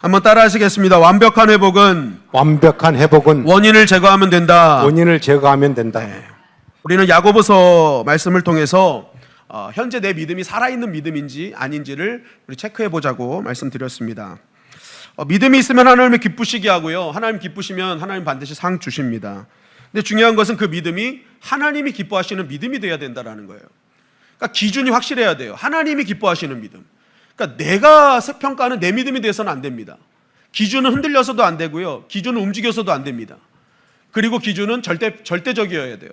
한번 따라 하시겠습니다. 완벽한 회복은 원인을 제거하면 된다. 네. 우리는 야고보서 말씀을 통해서 현재 내 믿음이 살아있는 믿음인지 아닌지를 우리 체크해 보자고 말씀드렸습니다. 믿음이 있으면 하나님을 기쁘시게 하고요. 하나님 기쁘시면 하나님 반드시 상 주십니다. 근데 중요한 것은 그 믿음이 하나님이 기뻐하시는 믿음이 돼야 된다는 거예요. 그러니까 기준이 확실해야 돼요. 하나님이 기뻐하시는 믿음. 그러니까 내가 평가하는 내 믿음이 돼서는 안 됩니다. 기준은 흔들려서도 안 되고요. 기준은 움직여서도 안 됩니다. 그리고 기준은 절대적이어야 돼요.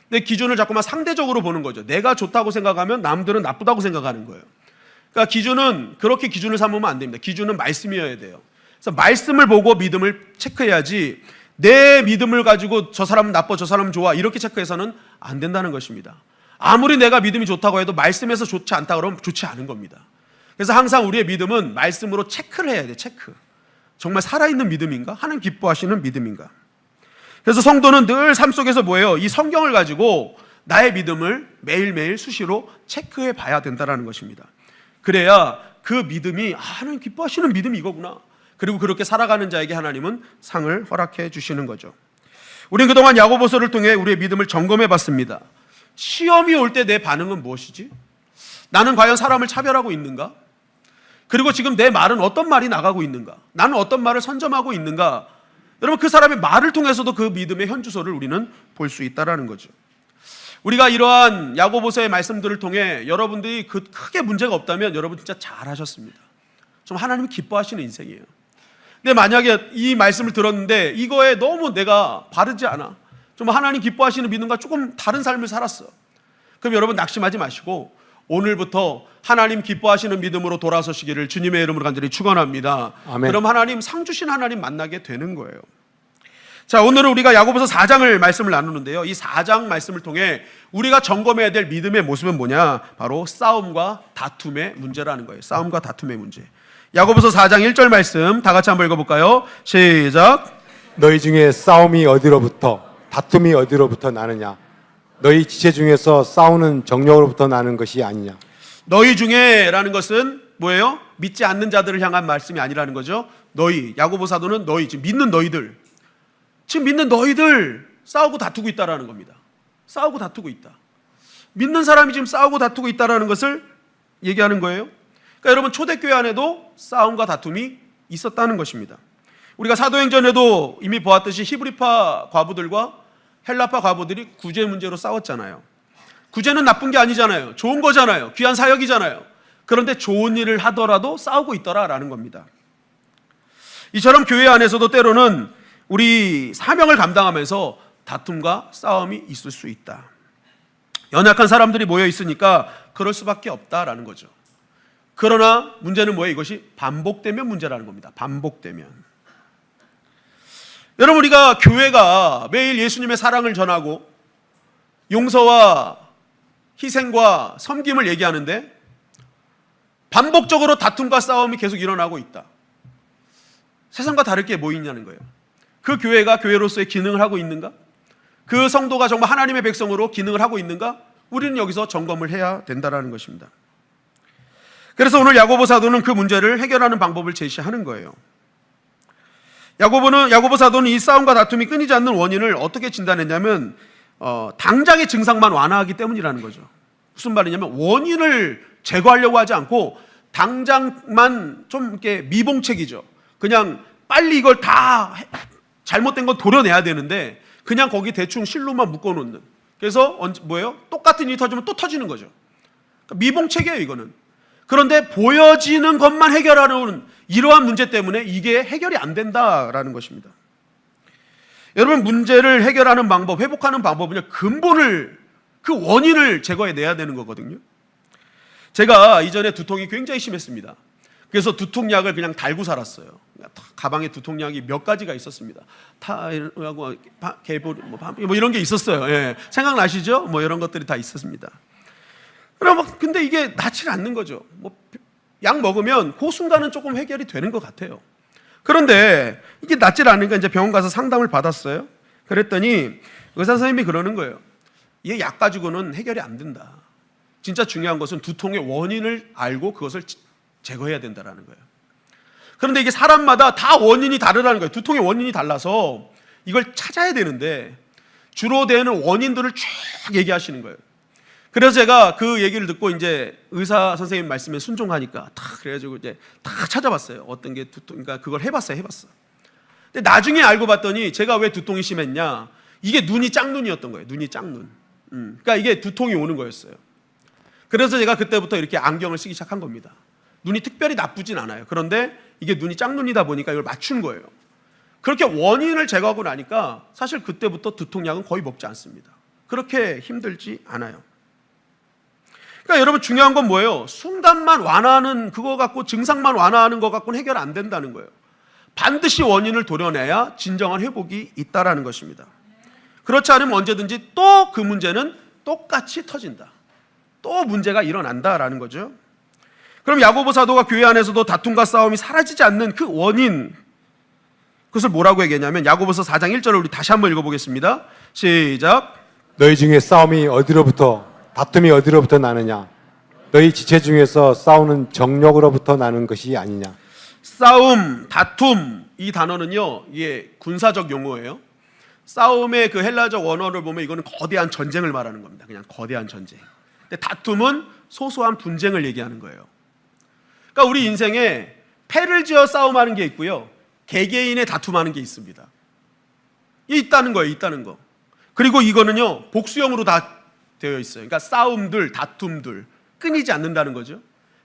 근데 기준을 자꾸만 상대적으로 보는 거죠. 내가 좋다고 생각하면 남들은 나쁘다고 생각하는 거예요. 그러니까 기준은 그렇게 기준을 삼으면 안 됩니다. 기준은 말씀이어야 돼요. 그래서 말씀을 보고 믿음을 체크해야지 내 믿음을 가지고 저 사람은 나빠, 저 사람은 좋아 이렇게 체크해서는 안 된다는 것입니다. 아무리 내가 믿음이 좋다고 해도 말씀에서 좋지 않다 그러면 좋지 않은 겁니다. 그래서 항상 우리의 믿음은 말씀으로 체크를 해야 돼요. 체크. 정말 살아있는 믿음인가? 하나님 기뻐하시는 믿음인가? 그래서 성도는 늘 삶 속에서 뭐예요? 이 성경을 가지고 나의 믿음을 매일매일 수시로 체크해 봐야 된다는 것입니다. 그래야 그 믿음이 하나님 기뻐하시는 믿음이 이거구나. 그리고 그렇게 살아가는 자에게 하나님은 상을 허락해 주시는 거죠. 우리는 그동안 야고보서를 통해 우리의 믿음을 점검해 봤습니다. 시험이 올 때 내 반응은 무엇이지? 나는 과연 사람을 차별하고 있는가? 그리고 지금 내 말은 어떤 말이 나가고 있는가? 나는 어떤 말을 선점하고 있는가? 여러분 그 사람의 말을 통해서도 그 믿음의 현주소를 우리는 볼 수 있다는 거죠. 우리가 이러한 야고보서의 말씀들을 통해 여러분들이 크게 문제가 없다면 여러분 진짜 잘하셨습니다. 좀 하나님이 기뻐하시는 인생이에요. 근데 만약에 이 말씀을 들었는데 이거에 너무 내가 바르지 않아, 좀 하나님 기뻐하시는 믿음과 조금 다른 삶을 살았어, 그럼 여러분 낙심하지 마시고 오늘부터 하나님 기뻐하시는 믿음으로 돌아서시기를 주님의 이름으로 간절히 축원합니다. 아멘. 그럼 하나님 상 주신 하나님 만나게 되는 거예요. 자, 오늘은 우리가 야고보서 4장을 말씀을 나누는데요. 이 4장 말씀을 통해 우리가 점검해야 될 믿음의 모습은 뭐냐? 바로 싸움과 다툼의 문제라는 거예요. 싸움과 다툼의 문제. 야고보서 4장 1절 말씀 다 같이 한번 읽어볼까요? 시작. 너희 중에 싸움이 어디로부터 다툼이 어디로부터 나느냐? 너희 지체 중에서 싸우는 정력으로부터 나는 것이 아니냐? 너희 중에라는 것은 뭐예요? 믿지 않는 자들을 향한 말씀이 아니라는 거죠. 너희, 야고보 사도는 너희, 지금 믿는 너희들, 지금 믿는 너희들 싸우고 다투고 있다라는 겁니다. 싸우고 다투고 있다. 믿는 사람이 지금 싸우고 다투고 있다라는 것을 얘기하는 거예요. 그러니까 여러분 초대교회 안에도 싸움과 다툼이 있었다는 것입니다. 우리가 사도행전에도 이미 보았듯이 히브리파 과부들과 헬라파 과부들이 구제 문제로 싸웠잖아요. 구제는 나쁜 게 아니잖아요. 좋은 거잖아요. 귀한 사역이잖아요. 그런데 좋은 일을 하더라도 싸우고 있더라라는 겁니다. 이처럼 교회 안에서도 때로는 우리 사명을 감당하면서 다툼과 싸움이 있을 수 있다. 연약한 사람들이 모여 있으니까 그럴 수밖에 없다라는 거죠. 그러나 문제는 뭐예요? 이것이 반복되면 문제라는 겁니다. 반복되면. 여러분 우리가 교회가 매일 예수님의 사랑을 전하고 용서와 희생과 섬김을 얘기하는데 반복적으로 다툼과 싸움이 계속 일어나고 있다. 세상과 다를 게 뭐 있냐는 거예요. 그 교회가 교회로서의 기능을 하고 있는가? 그 성도가 정말 하나님의 백성으로 기능을 하고 있는가? 우리는 여기서 점검을 해야 된다는 것입니다. 그래서 오늘 야고보 사도는 그 문제를 해결하는 방법을 제시하는 거예요. 야고보 사도는 이 싸움과 다툼이 끊이지 않는 원인을 어떻게 진단했냐면 당장의 증상만 완화하기 때문이라는 거죠. 무슨 말이냐면 원인을 제거하려고 하지 않고 당장만 좀 이렇게 미봉책이죠. 그냥 빨리 이걸 다 잘못된 건 도려내야 되는데 그냥 거기 대충 실로만 묶어놓는. 그래서 뭐예요? 똑같은 일이 터지면 또 터지는 거죠. 그러니까 미봉책이에요 이거는. 그런데 보여지는 것만 해결하는 이러한 문제 때문에 이게 해결이 안 된다라는 것입니다. 여러분 문제를 해결하는 방법, 회복하는 방법은요, 근본을, 그 원인을 제거해내야 되는 거거든요. 제가 이전에 두통이 굉장히 심했습니다. 그래서 두통약을 그냥 달고 살았어요. 가방에 두통약이 몇 가지가 있었습니다. 타하고 개보 뭐 이런 게 있었어요. 예. 생각나시죠? 뭐 이런 것들이 다 있었습니다. 근데 이게 낫지 않는 거죠. 약 먹으면 그 순간은 조금 해결이 되는 것 같아요. 그런데 이게 낫지 않으니까 이제 병원 가서 상담을 받았어요. 그랬더니 의사 선생님이 그러는 거예요. 이 약 가지고는 해결이 안 된다. 진짜 중요한 것은 두통의 원인을 알고 그것을 제거해야 된다는 거예요. 그런데 이게 사람마다 다 원인이 다르다는 거예요. 두통의 원인이 달라서 이걸 찾아야 되는데 주로 되는 원인들을 쭉 얘기하시는 거예요. 그래서 제가 그 얘기를 듣고 이제 의사 선생님 말씀에 순종하니까 그래가지고 이제 다 찾아봤어요. 어떤 게 두통, 그러니까 그걸 해봤어. 근데 나중에 알고 봤더니 제가 왜 두통이 심했냐? 이게 눈이 짝눈이었던 거예요. 눈이 짝눈. 그러니까 이게 두통이 오는 거였어요. 그래서 제가 그때부터 이렇게 안경을 쓰기 시작한 겁니다. 눈이 특별히 나쁘진 않아요. 그런데 이게 눈이 짝눈이다 보니까 이걸 맞춘 거예요. 그렇게 원인을 제거하고 나니까 사실 그때부터 두통약은 거의 먹지 않습니다. 그렇게 힘들지 않아요. 그러니까 여러분 중요한 건 뭐예요? 순간만 완화하는 그거 갖고 증상만 완화하는 거 갖고는 해결 안 된다는 거예요. 반드시 원인을 도려내야 진정한 회복이 있다라는 것입니다. 그렇지 않으면 언제든지 또 그 문제는 똑같이 터진다. 또 문제가 일어난다라는 거죠. 그럼 야고보 사도가 교회 안에서도 다툼과 싸움이 사라지지 않는 그 원인, 그것을 뭐라고 얘기했냐면 야고보서 4장 1절을 우리 다시 한번 읽어보겠습니다. 시작. 너희 중에 다툼이 어디로부터 나느냐? 너희 지체 중에서 싸우는 정욕으로부터 나는 것이 아니냐? 싸움, 다툼, 이 단어는요, 이게 군사적 용어예요. 싸움의 그 헬라적 원어를 보면 이거는 거대한 전쟁을 말하는 겁니다. 그냥 거대한 전쟁. 근데 다툼은 소소한 분쟁을 얘기하는 거예요. 그러니까 우리 인생에 패를 지어 싸움하는 게 있고요, 개개인의 다툼하는 게 있습니다. 이 있다는 거예요, 있다는 거. 그리고 이거는요, 복수형으로 다 되어 있어요. 그러니까 싸움들, 다툼들 끊이지 않는다는 거죠.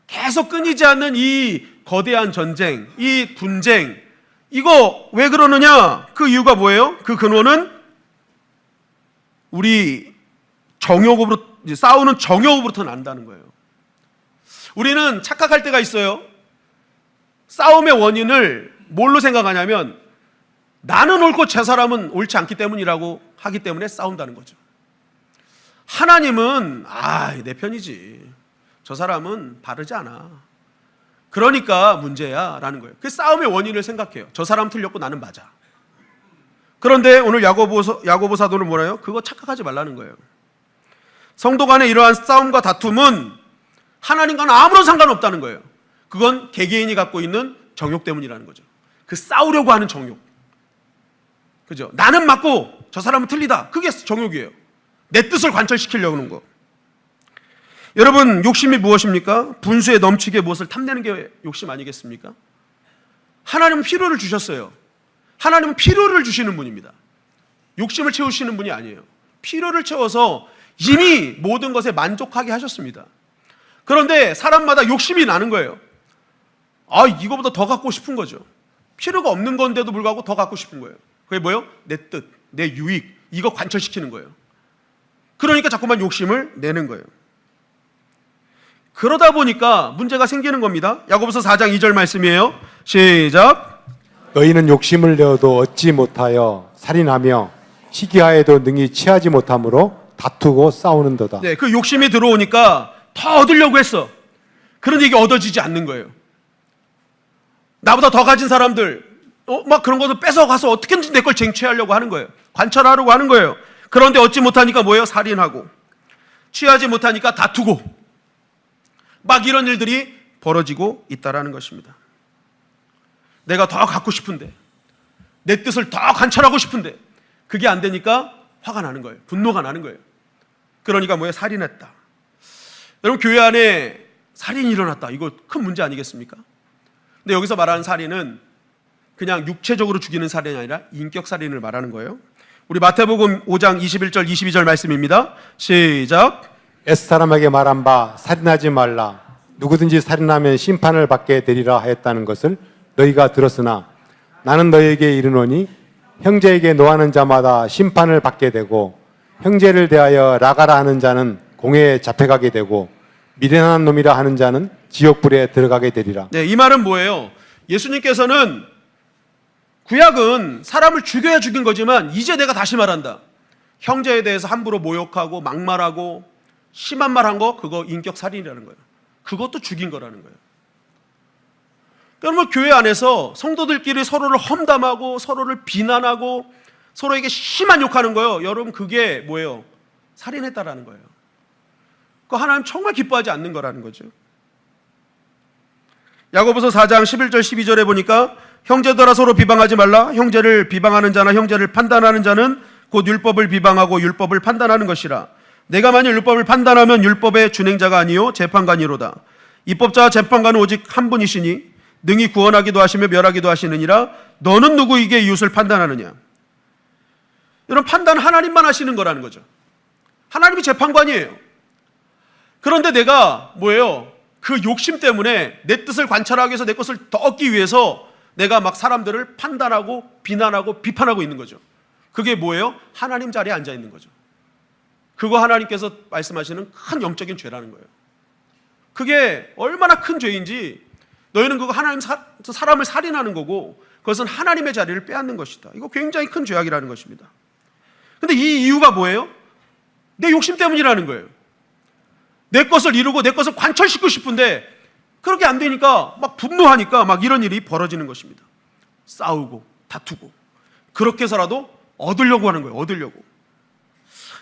계속 끊이지 않는 이 거대한 전쟁, 이 분쟁, 이거 왜 그러느냐? 그 이유가 뭐예요? 그 근원은 우리 정욕으로부터, 싸우는 정욕으로부터 난다는 거예요. 우리는 착각할 때가 있어요. 싸움의 원인을 뭘로 생각하냐면 나는 옳고 저 사람은 옳지 않기 때문이라고 하기 때문에 싸운다는 거죠. 하나님은 내 편이지, 저 사람은 바르지 않아, 그러니까 문제야 라는 거예요. 그 싸움의 원인을 생각해요. 저 사람 틀렸고 나는 맞아. 그런데 오늘 야고보 사도는 뭐래요? 그거 착각하지 말라는 거예요. 성도 간의 이러한 싸움과 다툼은 하나님과는 아무런 상관없다는 거예요. 그건 개개인이 갖고 있는 정욕 때문이라는 거죠. 그 싸우려고 하는 정욕. 그죠? 나는 맞고 저 사람은 틀리다. 그게 정욕이에요. 내 뜻을 관철시키려고 하는 거. 여러분, 욕심이 무엇입니까? 분수에 넘치게 무엇을 탐내는 게 욕심 아니겠습니까? 하나님은 필요를 주셨어요. 하나님은 필요를 주시는 분입니다. 욕심을 채우시는 분이 아니에요. 필요를 채워서 이미 모든 것에 만족하게 하셨습니다. 그런데 사람마다 욕심이 나는 거예요. 이거보다 더 갖고 싶은 거죠. 필요가 없는 건데도 불구하고 더 갖고 싶은 거예요. 그게 뭐예요? 내 뜻, 내 유익, 이거 관철시키는 거예요. 그러니까 자꾸만 욕심을 내는 거예요. 그러다 보니까 문제가 생기는 겁니다. 야고보서 4장 2절 말씀이에요. 시작. 너희는 욕심을 내어도 얻지 못하여 살인하며 시기하에도 능히 취하지 못함으로 다투고 싸우는도다. 네, 그 욕심이 들어오니까 더 얻으려고 했어. 그런데 이게 얻어지지 않는 거예요. 나보다 더 가진 사람들 막 그런 것을 뺏어가서 어떻게든지 내 걸 쟁취하려고 하는 거예요. 관철하려고 하는 거예요. 그런데 얻지 못하니까 뭐예요? 살인하고, 취하지 못하니까 다투고, 막 이런 일들이 벌어지고 있다라는 것입니다. 내가 더 갖고 싶은데, 내 뜻을 더 관철하고 싶은데 그게 안 되니까 화가 나는 거예요. 분노가 나는 거예요. 그러니까 뭐예요? 살인했다. 여러분, 교회 안에 살인이 일어났다. 이거 큰 문제 아니겠습니까? 근데 여기서 말하는 살인은 그냥 육체적으로 죽이는 살인이 아니라 인격 살인을 말하는 거예요. 우리 마태복음 5장 21절 22절 말씀입니다. 시작. 옛사람에게 말한 바 살인하지 말라. 누구든지 살인하면 심판을 받게 되리라 하였다는 것을 너희가 들었으나 나는 너희에게 이르노니 형제에게 노하는 자마다 심판을 받게 되고 형제를 대하여 나가라 하는 자는 공회에 잡혀가게 되고 미련한 놈이라 하는 자는 지옥불에 들어가게 되리라. 네, 이 말은 뭐예요? 예수님께서는 구약은 사람을 죽여야 죽인 거지만 이제 내가 다시 말한다. 형제에 대해서 함부로 모욕하고 막말하고 심한 말 한 거, 그거 인격 살인이라는 거예요. 그것도 죽인 거라는 거예요. 여러분, 교회 안에서 성도들끼리 서로를 험담하고 서로를 비난하고 서로에게 심한 욕하는 거예요. 여러분, 그게 뭐예요? 살인했다라는 거예요. 그거 하나님 정말 기뻐하지 않는 거라는 거죠. 야고보서 4장 11절 12절에 보니까 형제들아 서로 비방하지 말라. 형제를 비방하는 자나 형제를 판단하는 자는 곧 율법을 비방하고 율법을 판단하는 것이라. 내가 만일 율법을 판단하면 율법의 준행자가 아니요 재판관이로다. 입법자와 재판관은 오직 한 분이시니 능히 구원하기도 하시며 멸하기도 하시느니라. 너는 누구에게 이웃을 판단하느냐? 이런 판단 하나님만 하시는 거라는 거죠. 하나님이 재판관이에요. 그런데 내가 뭐예요? 그 욕심 때문에 내 뜻을 관찰하기 위해서 내 것을 더 얻기 위해서 내가 막 사람들을 판단하고 비난하고 비판하고 있는 거죠. 그게 뭐예요? 하나님 자리에 앉아 있는 거죠. 그거 하나님께서 말씀하시는 큰 영적인 죄라는 거예요. 그게 얼마나 큰 죄인지 너희는 그거 사람을 살인하는 거고 그것은 하나님의 자리를 빼앗는 것이다. 이거 굉장히 큰 죄악이라는 것입니다. 근데 이 이유가 뭐예요? 내 욕심 때문이라는 거예요. 내 것을 이루고 내 것을 관철시키고 싶은데 그렇게 안 되니까 막 분노하니까 막 이런 일이 벌어지는 것입니다. 싸우고 다투고 그렇게 해서라도 얻으려고 하는 거예요. 얻으려고.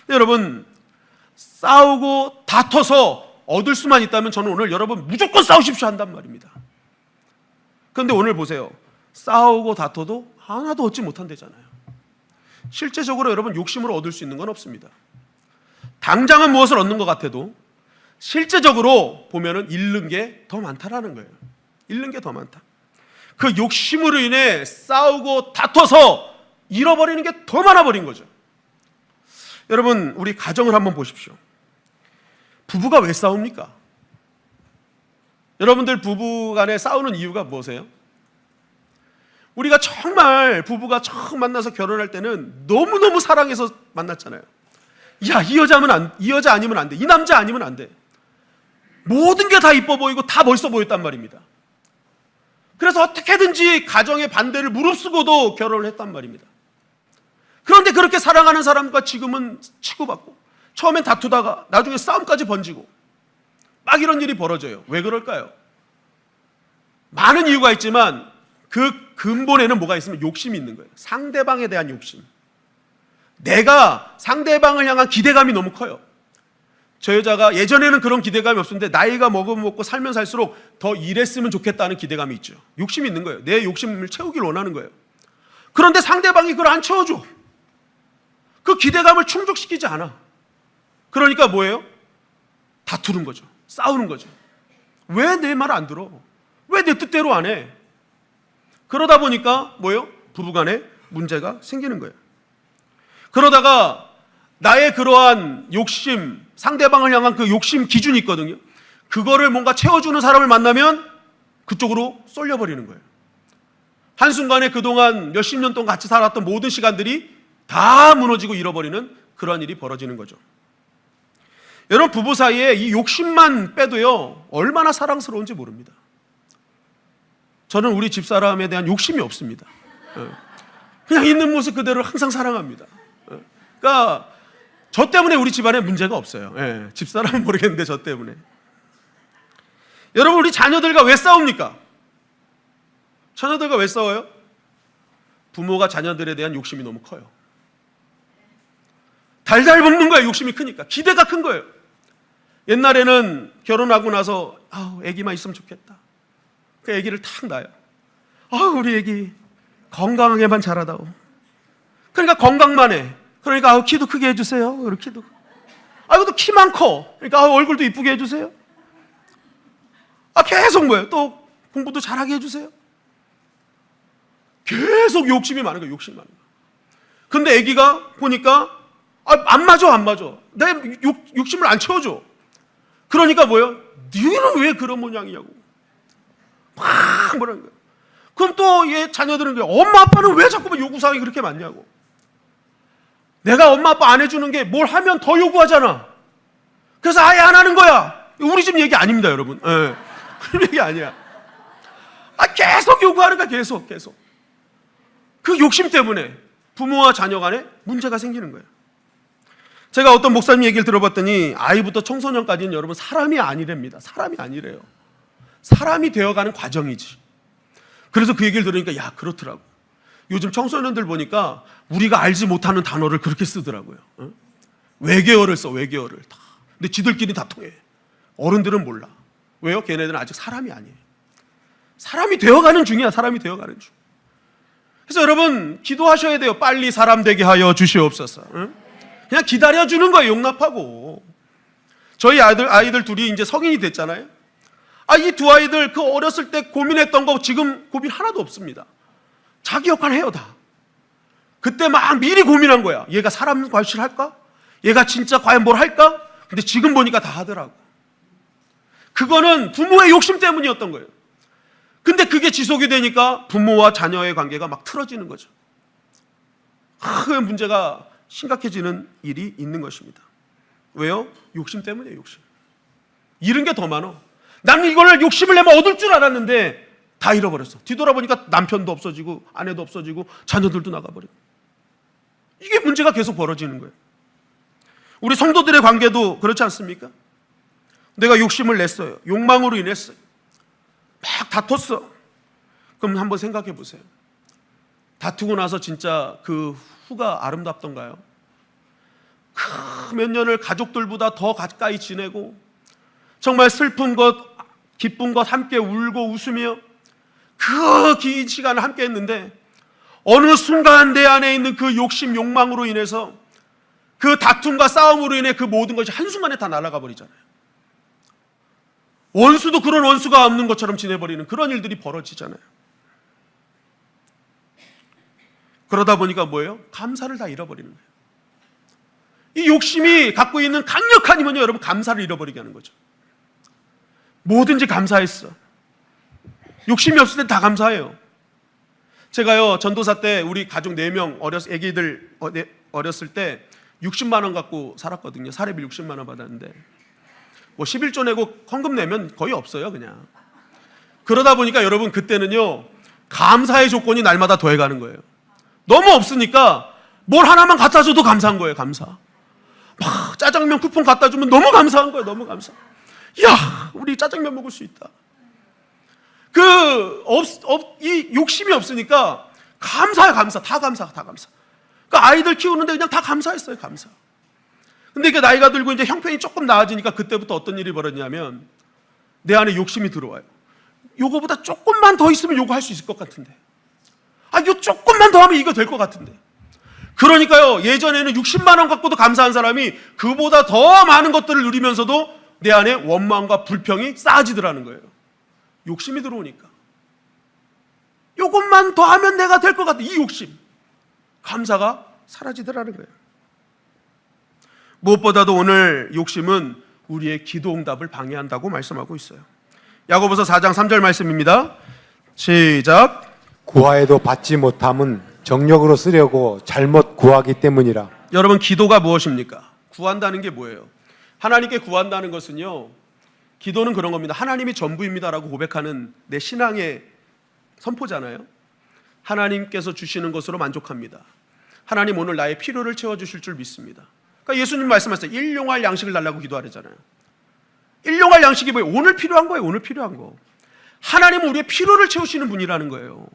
근데 여러분 싸우고 다퉈서 얻을 수만 있다면 저는 오늘 여러분 무조건 싸우십시오 한단 말입니다. 그런데 오늘 보세요. 싸우고 다퉈도 하나도 얻지 못한대잖아요. 실제적으로 여러분 욕심으로 얻을 수 있는 건 없습니다. 당장은 무엇을 얻는 것 같아도 실제적으로 보면은 잃는 게 더 많다라는 거예요. 잃는 게 더 많다. 그 욕심으로 인해 싸우고 다퉈서 잃어버리는 게 더 많아버린 거죠. 여러분 우리 가정을 한번 보십시오. 부부가 왜 싸웁니까? 여러분들 부부 간에 싸우는 이유가 뭐세요? 우리가 정말 부부가 처음 만나서 결혼할 때는 너무너무 사랑해서 만났잖아요. 야, 이 여자 아니면 안 돼. 이 남자 아니면 안 돼. 모든 게 다 이뻐 보이고 다 멋있어 보였단 말입니다. 그래서 어떻게든지 가정의 반대를 무릅쓰고도 결혼을 했단 말입니다. 그런데 그렇게 사랑하는 사람과 지금은 치고받고 처음엔 다투다가 나중에 싸움까지 번지고 막 이런 일이 벌어져요. 왜 그럴까요? 많은 이유가 있지만 그 근본에는 뭐가 있으면 욕심이 있는 거예요. 상대방에 대한 욕심. 내가 상대방을 향한 기대감이 너무 커요. 저 여자가 예전에는 그런 기대감이 없었는데 나이가 먹고 살면 살수록 더 이랬으면 좋겠다는 기대감이 있죠. 욕심이 있는 거예요. 내 욕심을 채우길 원하는 거예요. 그런데 상대방이 그걸 안 채워줘. 그 기대감을 충족시키지 않아. 그러니까 뭐예요? 다투는 거죠. 싸우는 거죠. 왜 내 말 안 들어? 왜 내 뜻대로 안 해? 그러다 보니까 뭐예요? 부부간에 문제가 생기는 거예요. 그러다가 나의 그러한 욕심, 상대방을 향한 그 욕심 기준이 있거든요. 그거를 뭔가 채워주는 사람을 만나면 그쪽으로 쏠려버리는 거예요. 한순간에 그동안 몇십 년 동안 같이 살았던 모든 시간들이 다 무너지고 잃어버리는 그런 일이 벌어지는 거죠. 여러분 부부 사이에 이 욕심만 빼도요 얼마나 사랑스러운지 모릅니다. 저는 우리 집사람에 대한 욕심이 없습니다. 그냥 있는 모습 그대로 항상 사랑합니다. 그러니까 저 때문에 우리 집안에 문제가 없어요. 집사람은 모르겠는데 저 때문에. 여러분 우리 자녀들과 왜 싸웁니까? 자녀들과 왜 싸워요? 부모가 자녀들에 대한 욕심이 너무 커요. 달달 볶는 거예요. 욕심이 크니까. 기대가 큰 거예요. 옛날에는 결혼하고 나서 애기만 있으면 좋겠다. 그 애기를 탁 낳아요. 우리 애기 건강하게만 자라다오. 그러니까 건강만 해. 그러니까 키도 크게 해주세요. 키도. 이것도 키만 커. 그러니까 얼굴도 이쁘게 해주세요. 계속 뭐예요? 또 공부도 잘하게 해주세요. 계속 욕심이 많은 거예요. 욕심이 많은 거예요. 근데 애기가 보니까 안 맞아. 내 욕심을 안 채워줘. 그러니까 뭐예요? 너희는 왜 그런 모양이냐고. 막 뭐라는 거예요. 그럼 또 얘 자녀들은 엄마 아빠는 왜 자꾸만 요구사항이 그렇게 많냐고. 내가 엄마 아빠 안 해주는 게 뭘 하면 더 요구하잖아. 그래서 아예 안 하는 거야. 우리 집 얘기 아닙니다 여러분. 그런 얘기 아니야. 계속 요구하는 거야. 계속 그 욕심 때문에 부모와 자녀 간에 문제가 생기는 거예요. 제가 어떤 목사님 얘기를 들어봤더니 아이부터 청소년까지는 여러분 사람이 아니랍니다. 사람이 아니래요. 사람이 되어가는 과정이지. 그래서 그 얘기를 들으니까 그렇더라고. 요즘 청소년들 보니까 우리가 알지 못하는 단어를 그렇게 쓰더라고요. 외계어를 써. 외계어를 다. 근데 지들끼리 다 통해. 어른들은 몰라. 왜요? 걔네들은 아직 사람이 아니에요. 사람이 되어가는 중이야. 사람이 되어가는 중. 그래서 여러분 기도하셔야 돼요. 빨리 사람 되게 하여 주시옵소서. 응? 그냥 기다려주는 거예요. 용납하고. 저희 아이들 둘이 이제 성인이 됐잖아요. 이 두 아이들 그 어렸을 때 고민했던 거 지금 고민 하나도 없습니다. 자기 역할 해요 다. 그때 막 미리 고민한 거야. 얘가 사람 과실할까? 얘가 진짜 과연 뭘 할까? 근데 지금 보니까 다 하더라고. 그거는 부모의 욕심 때문이었던 거예요. 근데 그게 지속이 되니까 부모와 자녀의 관계가 막 틀어지는 거죠. 그 문제가 심각해지는 일이 있는 것입니다. 왜요? 욕심 때문이에요. 욕심. 잃은 게 더 많아. 나는 이걸 욕심을 내면 얻을 줄 알았는데 다 잃어버렸어. 뒤돌아보니까 남편도 없어지고 아내도 없어지고 자녀들도 나가버리고. 이게 문제가 계속 벌어지는 거예요. 우리 성도들의 관계도 그렇지 않습니까? 내가 욕심을 냈어요. 욕망으로 인했어요. 막 다퉜어. 그럼 한번 생각해 보세요. 다투고 나서 진짜 그 후가 아름답던가요? 몇 년을 가족들보다 더 가까이 지내고 정말 슬픈 것, 기쁜 것 함께 울고 웃으며 그 긴 시간을 함께 했는데 어느 순간 내 안에 있는 그 욕심, 욕망으로 인해서 그 다툼과 싸움으로 인해 그 모든 것이 한순간에 다 날아가 버리잖아요. 원수도 그런 원수가 없는 것처럼 지내버리는 그런 일들이 벌어지잖아요. 그러다 보니까 뭐예요? 감사를 다 잃어버리는 거예요. 이 욕심이 갖고 있는 강력한 힘은요, 여러분, 감사를 잃어버리게 하는 거죠. 뭐든지 감사했어. 욕심이 없을 때 다 감사해요. 제가요, 전도사 때 우리 가족 4명 애기들 어렸을 때 60만 원 갖고 살았거든요. 사례비 60만 원 받았는데 뭐 11조 내고 헌금 내면 거의 없어요, 그냥. 그러다 보니까 여러분 그때는요, 감사의 조건이 날마다 더해가는 거예요. 너무 없으니까 뭘 하나만 갖다 줘도 감사한 거예요. 감사. 막 짜장면 쿠폰 갖다 주면 너무 감사한 거예요. 너무 감사. 야, 우리 짜장면 먹을 수 있다. 이 욕심이 없으니까 감사해. 감사. 다 감사. 다 감사. 그러니까 아이들 키우는데 그냥 다 감사했어요. 감사. 근데 이게 나이가 들고 이제 형편이 조금 나아지니까 그때부터 어떤 일이 벌어지냐면 내 안에 욕심이 들어와요. 요거보다 조금만 더 있으면 요거 할 수 있을 것 같은데. 요 조금만 더 하면 이거 될 것 같은데. 그러니까요, 예전에는 60만 원 갖고도 감사한 사람이 그보다 더 많은 것들을 누리면서도 내 안에 원망과 불평이 쌓아지더라는 거예요. 욕심이 들어오니까. 요것만 더 하면 내가 될 것 같아. 이 욕심. 감사가 사라지더라는 거예요. 무엇보다도 오늘 욕심은 우리의 기도 응답을 방해한다고 말씀하고 있어요. 야고보서 4장 3절 말씀입니다. 시작. 구하여도 받지 못함은 정력으로 쓰려고 잘못 구하기 때문이라. 여러분, 기도가 무엇입니까? 구한다는 게 뭐예요? 하나님께 구한다는 것은요, 기도는 그런 겁니다. 하나님이 전부입니다라고 고백하는 내 신앙의 선포잖아요. 하나님께서 주시는 것으로 만족합니다. 하나님 오늘 나의 필요를 채워주실 줄 믿습니다. 그러니까 예수님 말씀하셨어요. 일용할 양식을 달라고 기도하잖아요. 일용할 양식이 뭐예요? 오늘 필요한 거예요. 오늘 필요한 거. 하나님은 우리의 필요를 채우시는 분이라는 거예요.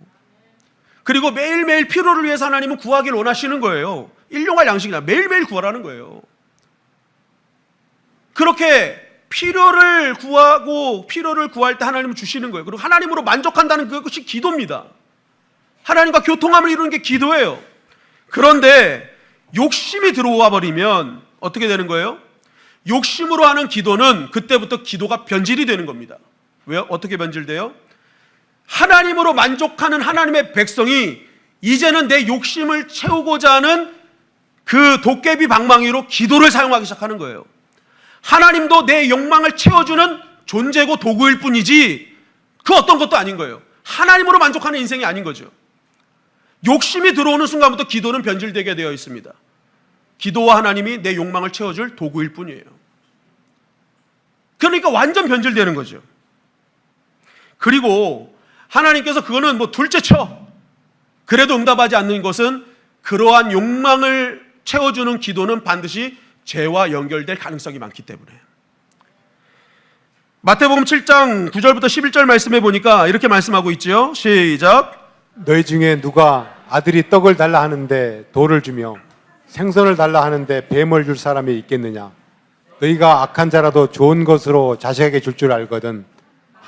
그리고 매일매일 필요를 위해서 하나님은 구하기를 원하시는 거예요. 일용할 양식이나 매일매일 구하라는 거예요. 그렇게 필요를 구하고 필요를 구할 때 하나님은 주시는 거예요. 그리고 하나님으로 만족한다는 그것이 기도입니다. 하나님과 교통함을 이루는 게 기도예요. 그런데 욕심이 들어와 버리면 어떻게 되는 거예요? 욕심으로 하는 기도는 그때부터 기도가 변질이 되는 겁니다. 왜요? 어떻게 변질돼요? 하나님으로 만족하는 하나님의 백성이 이제는 내 욕심을 채우고자 하는 그 도깨비 방망이로 기도를 사용하기 시작하는 거예요. 하나님도 내 욕망을 채워주는 존재고 도구일 뿐이지 그 어떤 것도 아닌 거예요. 하나님으로 만족하는 인생이 아닌 거죠. 욕심이 들어오는 순간부터 기도는 변질되게 되어 있습니다. 기도와 하나님이 내 욕망을 채워줄 도구일 뿐이에요. 그러니까 완전 변질되는 거죠. 그리고 하나님께서 그거는 뭐 둘째 쳐. 그래도 응답하지 않는 것은 그러한 욕망을 채워주는 기도는 반드시 죄와 연결될 가능성이 많기 때문에. 마태복음 7장 9절부터 11절 말씀해 보니까 이렇게 말씀하고 있죠. 시작. 너희 중에 누가 아들이 떡을 달라 하는데 돌을 주며 생선을 달라 하는데 뱀을 줄 사람이 있겠느냐? 너희가 악한 자라도 좋은 것으로 자식에게 줄 알거든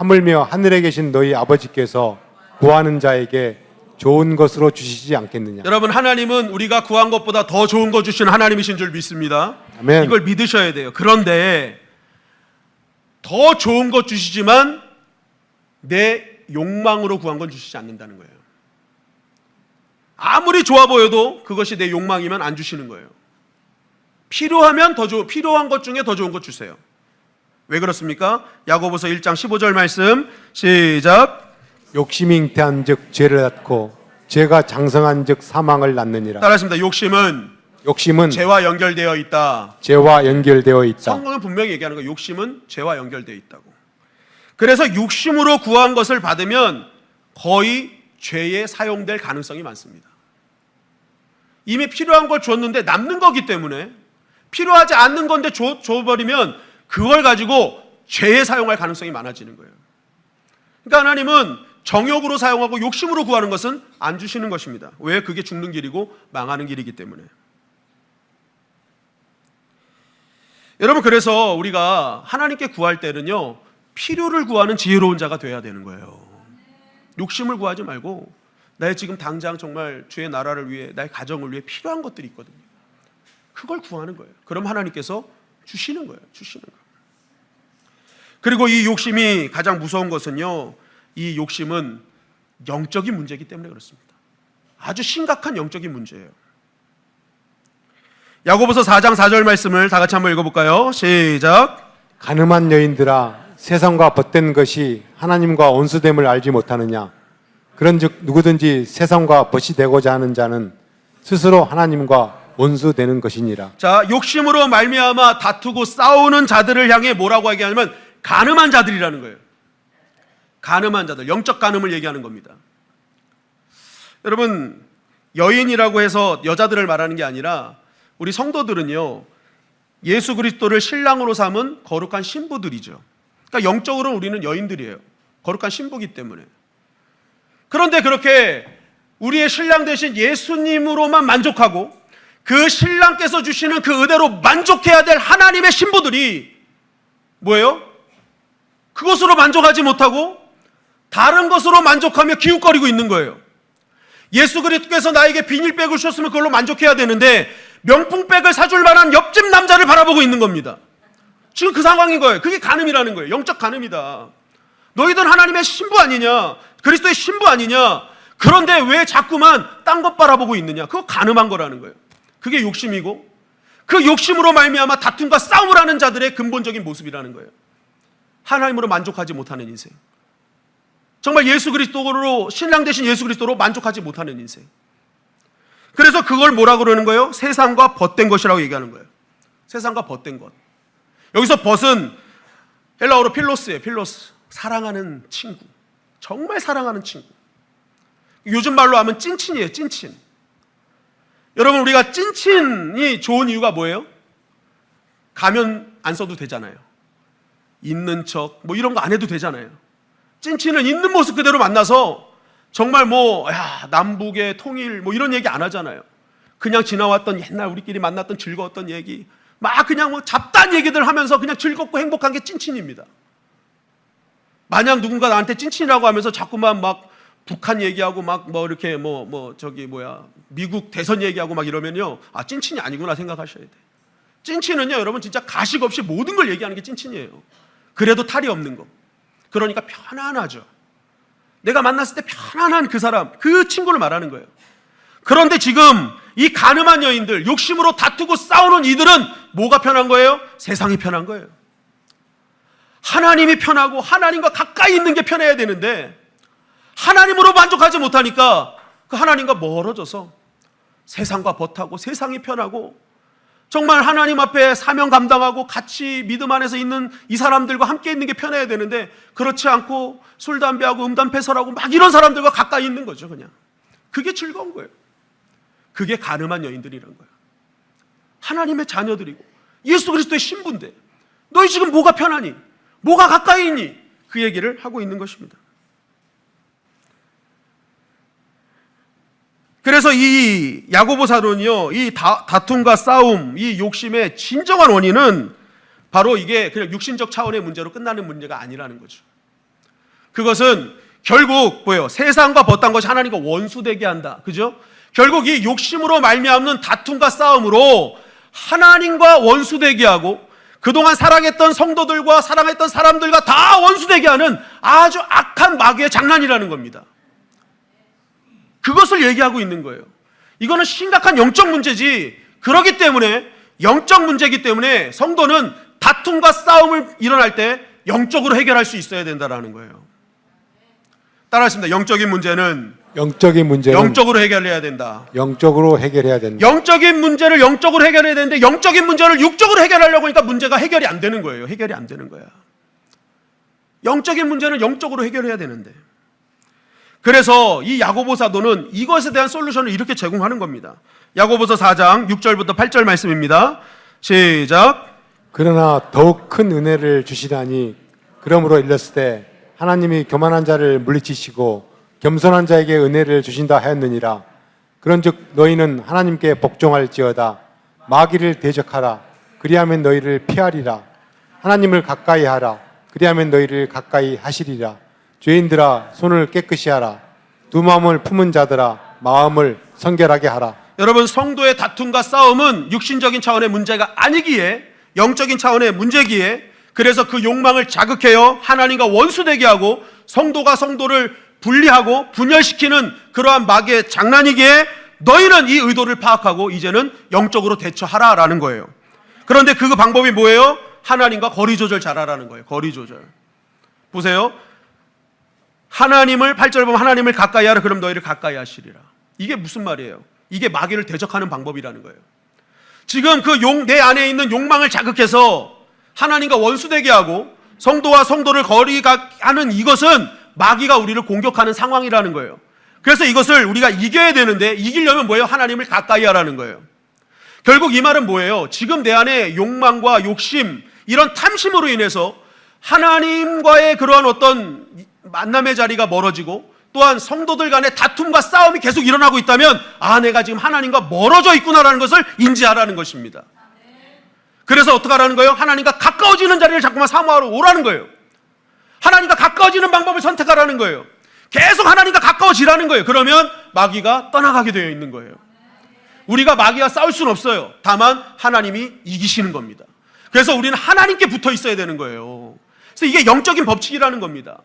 하물며 하늘에 계신 너희 아버지께서 구하는 자에게 좋은 것으로 주시지 않겠느냐. 여러분, 하나님은 우리가 구한 것보다 더 좋은 거 주신 하나님이신 줄 믿습니다. 아멘. 이걸 믿으셔야 돼요. 그런데 더 좋은 것 주시지만 내 욕망으로 구한 건 주시지 않는다는 거예요. 아무리 좋아 보여도 그것이 내 욕망이면 안 주시는 거예요. 필요하면 필요한 것 중에 더 좋은 것 주세요. 왜 그렇습니까? 야고보서 1장 15절 말씀 시작. 욕심이 잉태한 즉 죄를 낳고 죄가 장성한 즉 사망을 낳느니라. 따라하십니다. 욕심은 죄와 연결되어 있다. 죄와 연결되어 있다. 성경은 분명히 얘기하는 거예요. 욕심은 죄와 연결되어 있다고. 그래서 욕심으로 구한 것을 받으면 거의 죄에 사용될 가능성이 많습니다. 이미 필요한 걸 줬는데 남는 거기 때문에, 필요하지 않는 건데 줘버리면 그걸 가지고 죄에 사용할 가능성이 많아지는 거예요. 그러니까 하나님은 정욕으로 사용하고 욕심으로 구하는 것은 안 주시는 것입니다. 왜? 그게 죽는 길이고 망하는 길이기 때문에. 여러분, 그래서 우리가 하나님께 구할 때는요, 필요를 구하는 지혜로운 자가 돼야 되는 거예요. 욕심을 구하지 말고 나의 지금 당장 정말 주의 나라를 위해, 나의 가정을 위해 필요한 것들이 있거든요. 그걸 구하는 거예요. 그럼 하나님께서 주시는 거예요. 그리고 이 욕심이 가장 무서운 것은요, 이 욕심은 영적인 문제이기 때문에 그렇습니다. 아주 심각한 영적인 문제예요. 야고보서 4장 4절 말씀을 다 같이 한번 읽어볼까요? 시작. 가늠한 여인들아, 세상과 벗된 것이 하나님과 원수됨을 알지 못하느냐. 그런즉 누구든지 세상과 벗이 되고자 하는 자는 스스로 하나님과 원수되는 것이니라. 자, 욕심으로 말미암아 다투고 싸우는 자들을 향해 뭐라고 얘기하냐면 가늠한 자들이라는 거예요. 가늠한 자들, 영적 가늠을 얘기하는 겁니다. 여러분, 여인이라고 해서 여자들을 말하는 게 아니라 우리 성도들은요, 예수 그리스도를 신랑으로 삼은 거룩한 신부들이죠. 그러니까 영적으로는 우리는 여인들이에요. 거룩한 신부기 때문에. 그런데 그렇게 우리의 신랑 대신 예수님으로만 만족하고 그 신랑께서 주시는 그 은혜로 만족해야 될 하나님의 신부들이 뭐예요? 그것으로 만족하지 못하고 다른 것으로 만족하며 기웃거리고 있는 거예요. 예수 그리스도께서 나에게 비닐백을 주셨으면 그걸로 만족해야 되는데 명품백을 사줄 만한 옆집 남자를 바라보고 있는 겁니다. 지금 그 상황인 거예요. 그게 간음이라는 거예요. 영적 간음이다. 너희들 하나님의 신부 아니냐? 그리스도의 신부 아니냐? 그런데 왜 자꾸만 딴 것 바라보고 있느냐? 그거 간음한 거라는 거예요. 그게 욕심이고 그 욕심으로 말미암아 다툼과 싸움을 하는 자들의 근본적인 모습이라는 거예요. 하나님으로 만족하지 못하는 인생. 정말 예수 그리스도로, 신랑 대신 예수 그리스도로 만족하지 못하는 인생. 그래서 그걸 뭐라고 그러는 거예요? 세상과 벗된 것이라고 얘기하는 거예요. 세상과 벗된 것. 여기서 벗은 헬라어로 필로스예요. 필로스. 사랑하는 친구. 정말 사랑하는 친구. 요즘 말로 하면 찐친이에요. 찐친. 여러분, 우리가 찐친이 좋은 이유가 뭐예요? 가면 안 써도 되잖아요. 있는 척 뭐 이런 거 안 해도 되잖아요. 찐친은 있는 모습 그대로 만나서 정말 남북의 통일 뭐 이런 얘기 안 하잖아요. 그냥 지나왔던 옛날 우리끼리 만났던 즐거웠던 얘기 막 그냥 잡다한 얘기들 하면서 그냥 즐겁고 행복한 게 찐친입니다. 만약 누군가 나한테 찐친이라고 하면서 자꾸만 막 북한 얘기하고 막 뭐 이렇게 미국 대선 얘기하고 막 이러면요, 아, 찐친이 아니구나 생각하셔야 돼. 찐친은요, 여러분, 진짜 가식 없이 모든 걸 얘기하는 게 찐친이에요. 그래도 탈이 없는 거. 그러니까 편안하죠. 내가 만났을 때 편안한 그 사람, 그 친구를 말하는 거예요. 그런데 지금 이 간음한 여인들, 욕심으로 다투고 싸우는 이들은 뭐가 편한 거예요? 세상이 편한 거예요. 하나님이 편하고 하나님과 가까이 있는 게 편해야 되는데 하나님으로 만족하지 못하니까 그 하나님과 멀어져서 세상과 벗하고 세상이 편하고 정말 하나님 앞에 사명 감당하고 같이 믿음 안에서 있는 이 사람들과 함께 있는 게 편해야 되는데 그렇지 않고 술, 담배하고 음담패설하고 막 이런 사람들과 가까이 있는 거죠. 그냥 그게 즐거운 거예요. 그게 간음한 여인들이란 거예요. 하나님의 자녀들이고 예수 그리스도의 신부인데 너희 지금 뭐가 편하니? 뭐가 가까이 있니? 그 얘기를 하고 있는 것입니다. 그래서 이 야고보 사도는요, 이 다툼과 싸움, 이 욕심의 진정한 원인은 바로 이게 그냥 육신적 차원의 문제로 끝나는 문제가 아니라는 거죠. 그것은 결국 뭐예요? 세상과 벗단 것이 하나님과 원수되게 한다. 그죠? 결국 이 욕심으로 말미암는 다툼과 싸움으로 하나님과 원수되게 하고 그동안 사랑했던 성도들과 사랑했던 사람들과 다 원수되게 하는 아주 악한 마귀의 장난이라는 겁니다. 그것을 얘기하고 있는 거예요. 이거는 심각한 영적 문제지. 그렇기 때문에 영적 문제이기 때문에 성도는 다툼과 싸움을 일어날 때 영적으로 해결할 수 있어야 된다는 거예요. 따라하십니다. 영적인 문제는 영적으로 해결해야 된다. 영적으로 해결해야 된다. 영적인 문제를 영적으로 해결해야 되는데 영적인 문제를 육적으로 해결하려고 하니까 문제가 해결이 안 되는 거예요. 해결이 안 되는 거야. 영적인 문제는 영적으로 해결해야 되는데. 그래서 이 야고보 사도는 이것에 대한 솔루션을 이렇게 제공하는 겁니다. 야고보서 4장 6절부터 8절 말씀입니다. 시작. 그러나 더욱 큰 은혜를 주시다니 그러므로 일렀을 때 하나님이 교만한 자를 물리치시고 겸손한 자에게 은혜를 주신다 하였느니라. 그런즉 너희는 하나님께 복종할지어다. 마귀를 대적하라. 그리하면 너희를 피하리라. 하나님을 가까이 하라. 그리하면 너희를 가까이 하시리라. 죄인들아 손을 깨끗이 하라. 두 마음을 품은 자들아 마음을 성결하게 하라. 여러분, 성도의 다툼과 싸움은 육신적인 차원의 문제가 아니기에 영적인 차원의 문제기에 그래서 그 욕망을 자극해요. 하나님과 원수되게 하고 성도가 성도를 분리하고 분열시키는 그러한 마귀의 장난이기에 너희는 이 의도를 파악하고 이제는 영적으로 대처하라라는 거예요. 그런데 그 방법이 뭐예요? 하나님과 거리 조절 잘하라는 거예요. 거리 조절. 보세요. 하나님을 8절 보면 하나님을 가까이 하라. 그럼 너희를 가까이 하시리라. 이게 무슨 말이에요? 이게 마귀를 대적하는 방법이라는 거예요. 지금 그 내 안에 있는 욕망을 자극해서 하나님과 원수되게 하고 성도와 성도를 거리가 하는 이것은 마귀가 우리를 공격하는 상황이라는 거예요. 그래서 이것을 우리가 이겨야 되는데 이기려면 뭐예요? 하나님을 가까이 하라는 거예요. 결국 이 말은 뭐예요? 지금 내 안에 욕망과 욕심, 이런 탐심으로 인해서 하나님과의 그러한 어떤 만남의 자리가 멀어지고 또한 성도들 간의 다툼과 싸움이 계속 일어나고 있다면 내가 지금 하나님과 멀어져 있구나라는 것을 인지하라는 것입니다. 그래서 어떻게 하라는 거예요? 하나님과 가까워지는 자리를 자꾸만 사모하러 오라는 거예요. 하나님과 가까워지는 방법을 선택하라는 거예요. 계속 하나님과 가까워지라는 거예요. 그러면 마귀가 떠나가게 되어 있는 거예요. 우리가 마귀와 싸울 수는 없어요. 다만 하나님이 이기시는 겁니다. 그래서 우리는 하나님께 붙어 있어야 되는 거예요. 그래서 이게 영적인 법칙이라는 겁니다.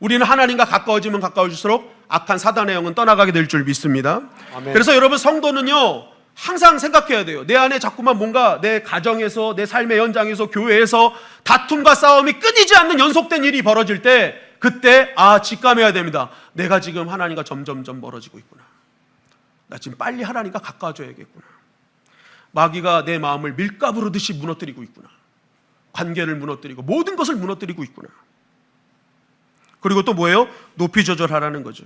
우리는 하나님과 가까워지면 가까워질수록 악한 사단의 영은 떠나가게 될 줄 믿습니다. 아멘. 그래서 여러분, 성도는요 항상 생각해야 돼요. 내 안에 자꾸만 뭔가 내 가정에서, 내 삶의 현장에서, 교회에서 다툼과 싸움이 끊이지 않는 연속된 일이 벌어질 때 그때 직감해야 됩니다. 내가 지금 하나님과 점점점 멀어지고 있구나. 나 지금 빨리 하나님과 가까워져야겠구나. 마귀가 내 마음을 밀가부르듯이 무너뜨리고 있구나. 관계를 무너뜨리고 모든 것을 무너뜨리고 있구나. 그리고 또 뭐예요? 높이 조절하라는 거죠.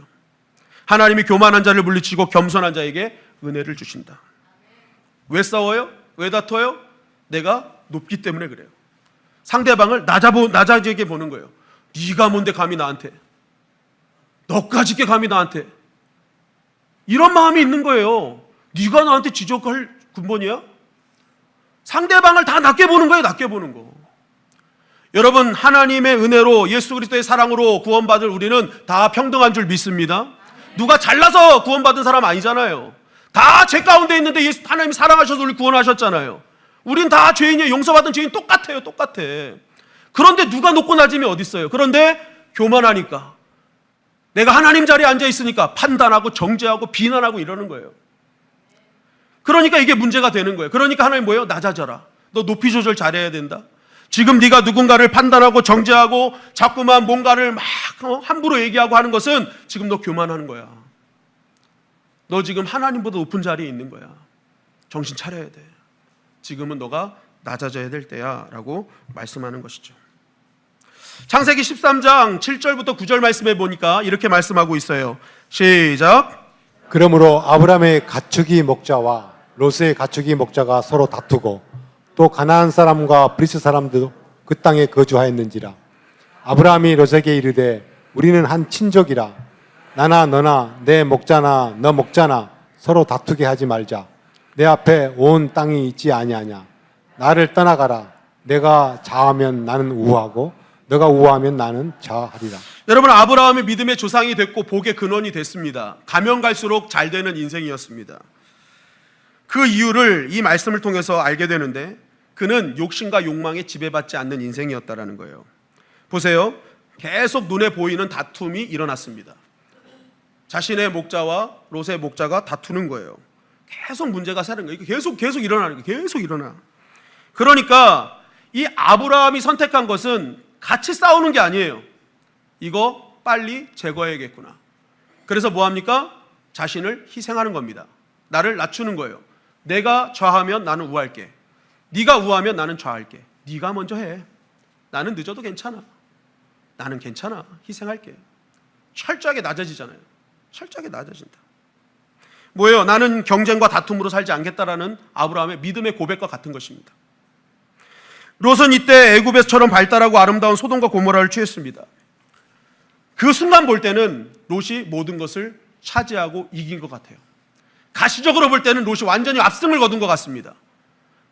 하나님이 교만한 자를 물리치고 겸손한 자에게 은혜를 주신다. 왜 싸워요? 왜 다퉈요? 내가 높기 때문에 그래요. 상대방을 낮아지게 보는 거예요. 네가 뭔데 감히 나한테, 너까짓 게 감히 나한테, 이런 마음이 있는 거예요. 네가 나한테 지적할 근본이야? 상대방을 다 낮게 보는 거예요. 낮게 보는 거. 여러분, 하나님의 은혜로 예수 그리스도의 사랑으로 구원받을 우리는 다 평등한 줄 믿습니다. 누가 잘나서 구원받은 사람 아니잖아요. 다 죄 가운데 있는데 하나님이 사랑하셔서 우리 구원하셨잖아요. 우린 다 죄인이에요. 용서받은 죄인 똑같아요. 똑같아. 그런데 누가 높고 낮음이 어디 있어요? 그런데 교만하니까, 내가 하나님 자리에 앉아 있으니까 판단하고 정죄하고 비난하고 이러는 거예요. 그러니까 이게 문제가 되는 거예요. 그러니까 하나님 뭐예요? 낮아져라. 너 높이 조절 잘해야 된다. 지금 네가 누군가를 판단하고 정죄하고 자꾸만 뭔가를 막 함부로 얘기하고 하는 것은 지금 너 교만하는 거야. 너 지금 하나님보다 높은 자리에 있는 거야. 정신 차려야 돼. 지금은 너가 낮아져야 될 때야 라고 말씀하는 것이죠. 창세기 13장 7절부터 9절 말씀해 보니까 이렇게 말씀하고 있어요. 시작. 그러므로 아브라함의 가축이 목자와 롯의 가축이 목자가 서로 다투고 또 가나안 사람과 브리스 사람도 그 땅에 거주하였는지라. 아브라함이 롯에게 이르되 우리는 한 친족이라. 나나 너나 내 목자나 너 목자나 서로 다투게 하지 말자. 내 앞에 온 땅이 있지 아니하냐. 나를 떠나가라. 내가 좌하면 나는 우하고 너가 우하면 나는 좌하리라. 여러분, 아브라함이 믿음의 조상이 됐고 복의 근원이 됐습니다. 가면 갈수록 잘 되는 인생이었습니다. 그 이유를 이 말씀을 통해서 알게 되는데, 그는 욕심과 욕망에 지배받지 않는 인생이었다라는 거예요. 보세요. 계속 눈에 보이는 다툼이 일어났습니다. 자신의 목자와 롯의 목자가 다투는 거예요. 계속 문제가 생기는 거예요. 계속 일어나는 거예요. 계속 일어나. 그러니까 이 아브라함이 선택한 것은 같이 싸우는 게 아니에요. 이거 빨리 제거해야겠구나. 그래서 뭐 합니까? 자신을 희생하는 겁니다. 나를 낮추는 거예요. 내가 좌하면 나는 우할게. 네가 우하면 나는 좌할게. 네가 먼저 해. 나는 늦어도 괜찮아. 나는 괜찮아. 희생할게. 철저하게 낮아지잖아요. 철저하게 낮아진다. 뭐예요? 나는 경쟁과 다툼으로 살지 않겠다라는 아브라함의 믿음의 고백과 같은 것입니다. 롯은 이때 애굽에서처럼 발달하고 아름다운 소돔과 고모라를 취했습니다. 그 순간 볼 때는 롯이 모든 것을 차지하고 이긴 것 같아요. 가시적으로 볼 때는 롯이 완전히 압승을 거둔 것 같습니다.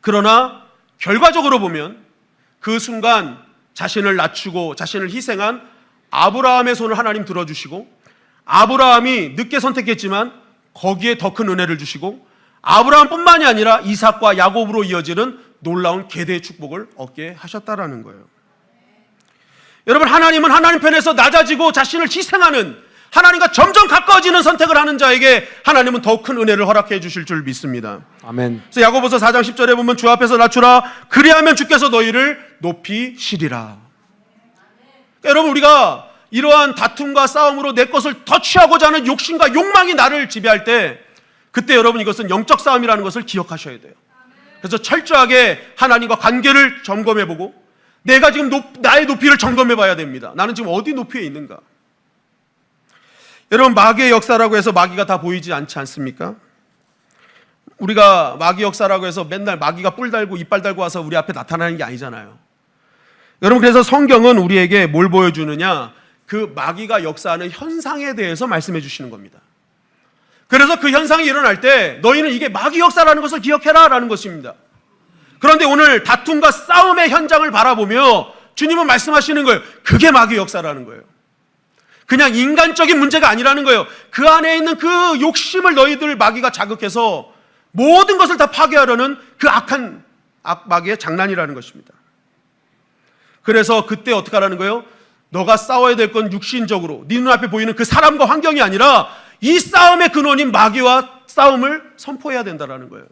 그러나 결과적으로 보면 그 순간 자신을 낮추고 자신을 희생한 아브라함의 손을 하나님 들어주시고, 아브라함이 늦게 선택했지만 거기에 더 큰 은혜를 주시고, 아브라함뿐만이 아니라 이삭과 야곱으로 이어지는 놀라운 계대의 축복을 얻게 하셨다라는 거예요. 여러분, 하나님은 하나님 편에서 낮아지고 자신을 희생하는, 하나님과 점점 가까워지는 선택을 하는 자에게 하나님은 더 큰 은혜를 허락해 주실 줄 믿습니다. 아멘. 그래서 야고보서 4장 10절에 보면 주 앞에서 낮추라, 그리하면 주께서 너희를 높이시리라. 그러니까 여러분, 우리가 이러한 다툼과 싸움으로 내 것을 더 취하고자 하는 욕심과 욕망이 나를 지배할 때, 그때 여러분 이것은 영적 싸움이라는 것을 기억하셔야 돼요. 그래서 철저하게 하나님과 관계를 점검해보고, 내가 지금 나의 높이를 점검해봐야 됩니다. 나는 지금 어디 높이에 있는가? 여러분, 마귀의 역사라고 해서 마귀가 다 보이지 않지 않습니까? 우리가 마귀 역사라고 해서 맨날 마귀가 뿔 달고 이빨 달고 와서 우리 앞에 나타나는 게 아니잖아요. 여러분, 그래서 성경은 우리에게 뭘 보여주느냐? 그 마귀가 역사하는 현상에 대해서 말씀해 주시는 겁니다. 그래서 그 현상이 일어날 때 너희는 이게 마귀 역사라는 것을 기억해라 라는 것입니다. 그런데 오늘 다툼과 싸움의 현장을 바라보며 주님은 말씀하시는 거예요. 그게 마귀 역사라는 거예요. 그냥 인간적인 문제가 아니라는 거예요. 그 안에 있는 그 욕심을 너희들 마귀가 자극해서 모든 것을 다 파괴하려는 그 악한 마귀의 장난이라는 것입니다. 그래서 그때 어떻게 하라는 거예요? 너가 싸워야 될 건 육신적으로 네 눈앞에 보이는 그 사람과 환경이 아니라 이 싸움의 근원인 마귀와 싸움을 선포해야 된다는 거예요.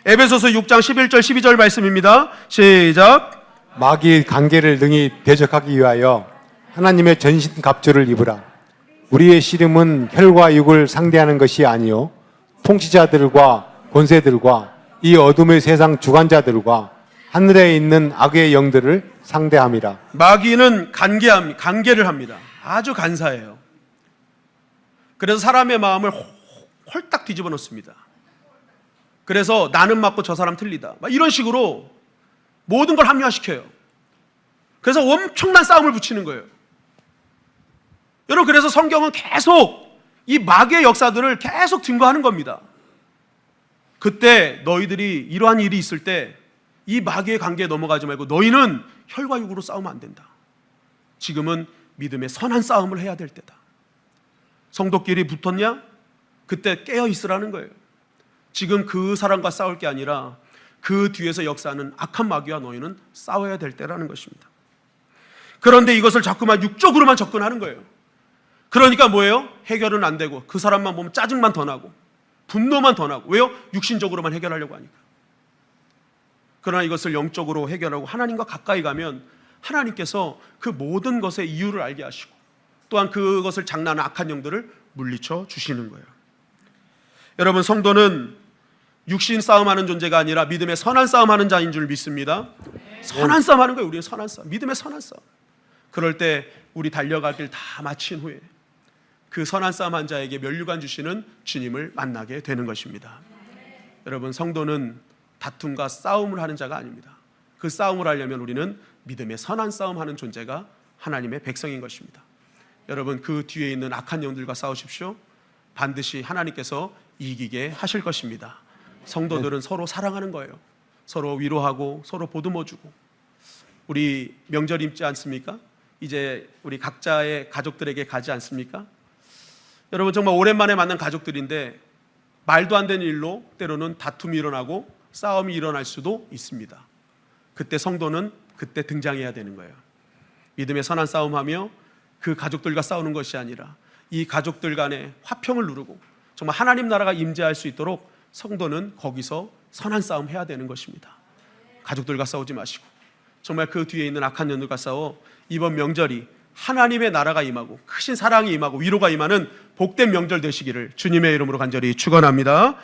에베소서 6장 11절 12절 말씀입니다. 시작. 마귀의 관계를 능히 대적하기 위하여 하나님의 전신 갑주를 입으라. 우리의 씨름은 혈과 육을 상대하는 것이 아니요 통치자들과 권세들과 이 어둠의 세상 주관자들과 하늘에 있는 악의 영들을 상대함이라. 마귀는 관계를 합니다. 아주 간사해요. 그래서 사람의 마음을 홀딱 뒤집어 놓습니다. 그래서 나는 맞고 저 사람 틀리다, 막 이런 식으로 모든 걸 합리화시켜요. 그래서 엄청난 싸움을 붙이는 거예요. 여러분, 그래서 성경은 계속 이 마귀의 역사들을 계속 증거하는 겁니다. 그때 너희들이 이러한 일이 있을 때 이 마귀의 관계에 넘어가지 말고 너희는 혈과 육으로 싸우면 안 된다. 지금은 믿음의 선한 싸움을 해야 될 때다. 성도끼리 붙었냐? 그때 깨어 있으라는 거예요. 지금 그 사람과 싸울 게 아니라 그 뒤에서 역사하는 악한 마귀와 너희는 싸워야 될 때라는 것입니다. 그런데 이것을 자꾸만 육적으로만 접근하는 거예요. 그러니까 뭐예요? 해결은 안 되고 그 사람만 보면 짜증만 더 나고 분노만 더 나고. 왜요? 육신적으로만 해결하려고 하니까. 그러나 이것을 영적으로 해결하고 하나님과 가까이 가면 하나님께서 그 모든 것의 이유를 알게 하시고 또한 그것을 장난하는 악한 영들을 물리쳐 주시는 거예요. 여러분, 성도는 육신 싸움하는 존재가 아니라 믿음의 선한 싸움하는 자인 줄 믿습니다. 선한 싸움하는 거예요. 우리는 선한 싸움, 믿음의 선한 싸움. 그럴 때 우리 달려갈 길 다 마친 후에 그 선한 싸움한 자에게 면류관 주시는 주님을 만나게 되는 것입니다. 여러분, 성도는 다툼과 싸움을 하는 자가 아닙니다. 그 싸움을 하려면 우리는 믿음의 선한 싸움하는 존재가 하나님의 백성인 것입니다. 여러분, 그 뒤에 있는 악한 영들과 싸우십시오. 반드시 하나님께서 이기게 하실 것입니다. 성도들은 서로 사랑하는 거예요. 서로 위로하고 서로 보듬어주고 우리 명절 있지 않습니까? 이제 우리 각자의 가족들에게 가지 않습니까? 여러분 정말 오랜만에 만난 가족들인데 말도 안 되는 일로 때로는 다툼이 일어나고 싸움이 일어날 수도 있습니다. 그때 성도는 그때 등장해야 되는 거예요. 믿음의 선한 싸움하며 그 가족들과 싸우는 것이 아니라 이 가족들 간에 화평을 누르고 정말 하나님 나라가 임재할 수 있도록 성도는 거기서 선한 싸움 해야 되는 것입니다. 가족들과 싸우지 마시고 정말 그 뒤에 있는 악한 년들과 싸워 이번 명절이 하나님의 나라가 임하고 크신 사랑이 임하고 위로가 임하는 복된 명절 되시기를 주님의 이름으로 간절히 축원합니다.